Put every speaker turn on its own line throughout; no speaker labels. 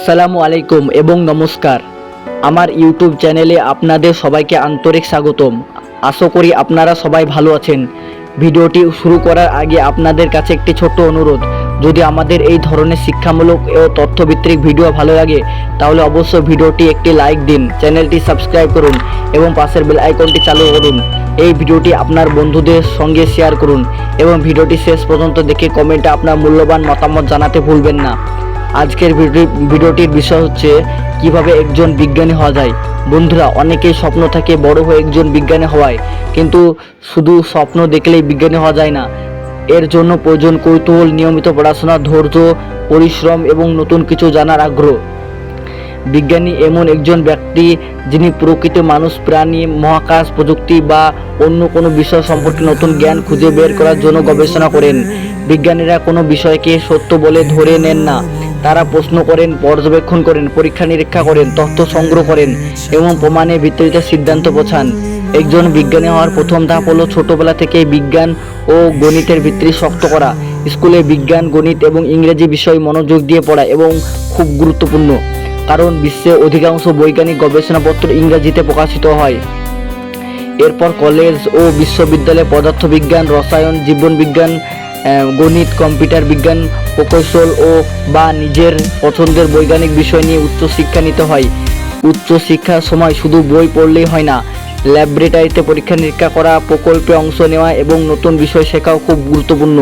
আসসালামু আলাইকুম এবং নমস্কার। আমার ইউটিউব চ্যানেলে আপনাদের সবাইকে আন্তরিক স্বাগতম। আশা করি আপনারা সবাই ভালো আছেন। ভিডিওটি শুরু করার আগে আপনাদের কাছে একটি ছোট্ট অনুরোধ, যদি আমাদের এই ধরনের শিক্ষামূলক ও তথ্যভিত্তিক ভিডিও ভালো লাগে তাহলে অবশ্যই ভিডিওটি একটি লাইক দিন, চ্যানেলটি সাবস্ক্রাইব করুন এবং পাশের বেল আইকনটি চালু করুন। এই ভিডিওটি আপনার বন্ধুদের সঙ্গে শেয়ার করুন এবং ভিডিওটি শেষ পর্যন্ত দেখে কমেন্টে আপনার মূল্যবান মতামত জানাতে ভুলবেন না। আজকের ভিডিওটির বিষয় হচ্ছে কিভাবে একজন বিজ্ঞানী হওয়া যায়। বন্ধুরা, অনেকেই স্বপ্ন থাকে বড় হয়ে একজন বিজ্ঞানী হওয়ায়, কিন্তু শুধু স্বপ্ন দেখলেই বিজ্ঞানী হওয়া যায় না। এর জন্য প্রয়োজন কৌতূহল, নিয়মিত পড়াশোনা, ধৈর্য, পরিশ্রম এবং নতুন কিছু জানার আগ্রহ। বিজ্ঞানী এমন একজন ব্যক্তি যিনি প্রকৃতি, মানুষ, প্রাণী, মহাকাশ, প্রযুক্তি বা অন্য কোনো বিষয় সম্পর্কে নতুন জ্ঞান খুঁজে বের করার জন্য গবেষণা করেন। বিজ্ঞানীরা কোনো বিষয়কে সত্য বলে ধরে নেন না, তারা প্রশ্ন করেন, পর্যবেক্ষণ করেন, পরীক্ষা নিরীক্ষা করেন, তথ্য সংগ্রহ করেন এবং প্রমাণের ভিত্তিতে সিদ্ধান্ত পৌঁছান। একজন বিজ্ঞানী হওয়ার প্রথম ধাপ হলো ছোটবেলা থেকে বিজ্ঞান ও গণিতের ভিত্তি শক্ত করা। স্কুলে বিজ্ঞান, গণিত এবং ইংরেজি বিষয় মনোযোগ দিয়ে পড়া এবং খুব গুরুত্বপূর্ণ, কারণ বিশ্বের অধিকাংশ বৈজ্ঞানিক গবেষণাপত্র ইংরেজিতে প্রকাশিত হয়। এরপর কলেজ ও বিশ্ববিদ্যালয়ে পদার্থবিজ্ঞান, রসায়ন, জীববিজ্ঞান, গণিত, কম্পিউটার বিজ্ঞান, প্রকৌশল বা নিজের পছন্দের বৈজ্ঞানিক বিষয় নিয়ে উচ্চশিক্ষা নিতে হয়। উচ্চশিক্ষার সময় শুধু বই পড়লেই হয় না, ল্যাবরেটরিতে পরীক্ষা নিরীক্ষা করা, প্রকল্পে অংশ নেওয়া এবং নতুন বিষয় শেখাও খুব গুরুত্বপূর্ণ।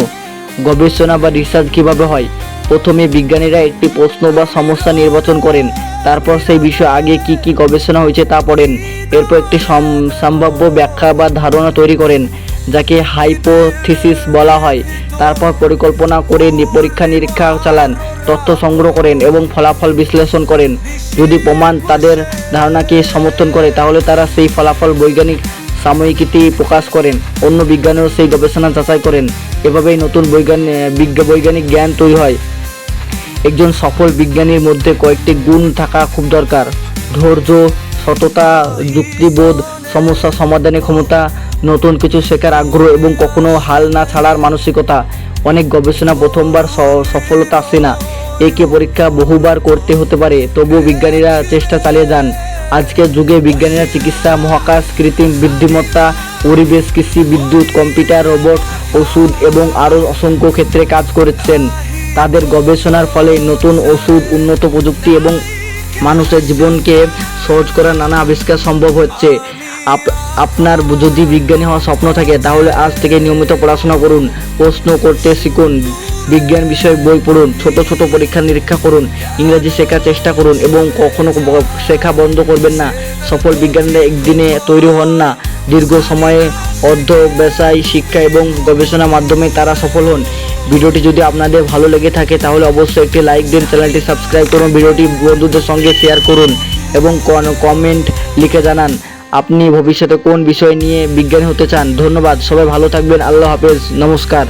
গবেষণা বা রিসার্চ কীভাবে হয়? প্রথমে বিজ্ঞানীরা একটি প্রশ্ন বা সমস্যা নির্বাচন করেন, তারপর সেই বিষয়ে আগে কি গবেষণা হয়েছে তা পড়েন। এরপর একটি সম্ভাব্য ব্যাখ্যা বা ধারণা তৈরি করেন, যাকে হাইপোথিসিস বলা হয়। তারপর পরিকল্পনা করে পরীক্ষা নিরীক্ষা চালান, তথ্য সংগ্রহ করেন এবং ফলাফল বিশ্লেষণ করেন। যদি প্রমাণ তাদের ধারণাকে সমর্থন করে তাহলে তারা সেই ফলাফল বৈজ্ঞানিক সাময়িকীতে প্রকাশ করেন। অন্য বিজ্ঞানীও সেই গবেষণা যাচাই করেন। এভাবেই নতুন বৈজ্ঞানিক জ্ঞান তৈরি হয়। একজন সফল বিজ্ঞানীর মধ্যে কয়েকটি গুণ থাকা খুব দরকার: ধৈর্য, সততা, যুক্তিবোধ, সমস্যা সমাধানের ক্ষমতা, নতুন কিছু শেখার আগ্রহ এবং কখনো হাল না ছাড়ার মানসিকতা। অনেক গবেষণা প্রথমবার সফলতা আসে না, একে পরীক্ষা বহুবার করতে হতে পারে, তবুও বিজ্ঞানীরা চেষ্টা চালিয়ে যান। আজকের যুগে বিজ্ঞানীরা চিকিৎসা, মহাকাশ, কৃত্রিম বুদ্ধিমত্তা, পরিবেশ, কৃষি, বিদ্যুৎ, কম্পিউটার, রোবট, ওষুধ এবং আরও অসংখ্য ক্ষেত্রে কাজ করছেন। তাদের গবেষণার ফলে নতুন ওষুধ, উন্নত প্রযুক্তি এবং মানুষের জীবনকে সহজ করার নানা আবিষ্কার সম্ভব হচ্ছে। আপনার যদি বিজ্ঞানী হওয়ার স্বপ্ন থাকে তাহলে আজ থেকে নিয়মিত পড়াশোনা করুন, প্রশ্ন করতে শিখুন, বিজ্ঞান বিষয়ে বই পড়ুন, ছোট ছোট পরীক্ষা নিরীক্ষা করুন, ইংরেজি শেখার চেষ্টা করুন এবং কখনো শেখা বন্ধ করবেন না। সফল বিজ্ঞানীরা একদিনে তৈরি হন না, দীর্ঘ সময়ে অধ্যবসায়, শিক্ষা এবং গবেষণার মাধ্যমে তারা সফল হন। ভিডিওটি যদি আপনাদের ভালো লেগে থাকে তাহলে অবশ্যই একটি লাইক দিন, চ্যানেলটি সাবস্ক্রাইব করুন, ভিডিওটি বন্ধুদের সঙ্গে শেয়ার করুন এবং কমেন্ট লিখে জানান আপনি ভবিষ্যতে কোন বিষয় নিয়ে বিজ্ঞানী হতে চান। ধন্যবাদ, সবাই ভালো থাকবেন। আল্লাহ হাফেজ, নমস্কার।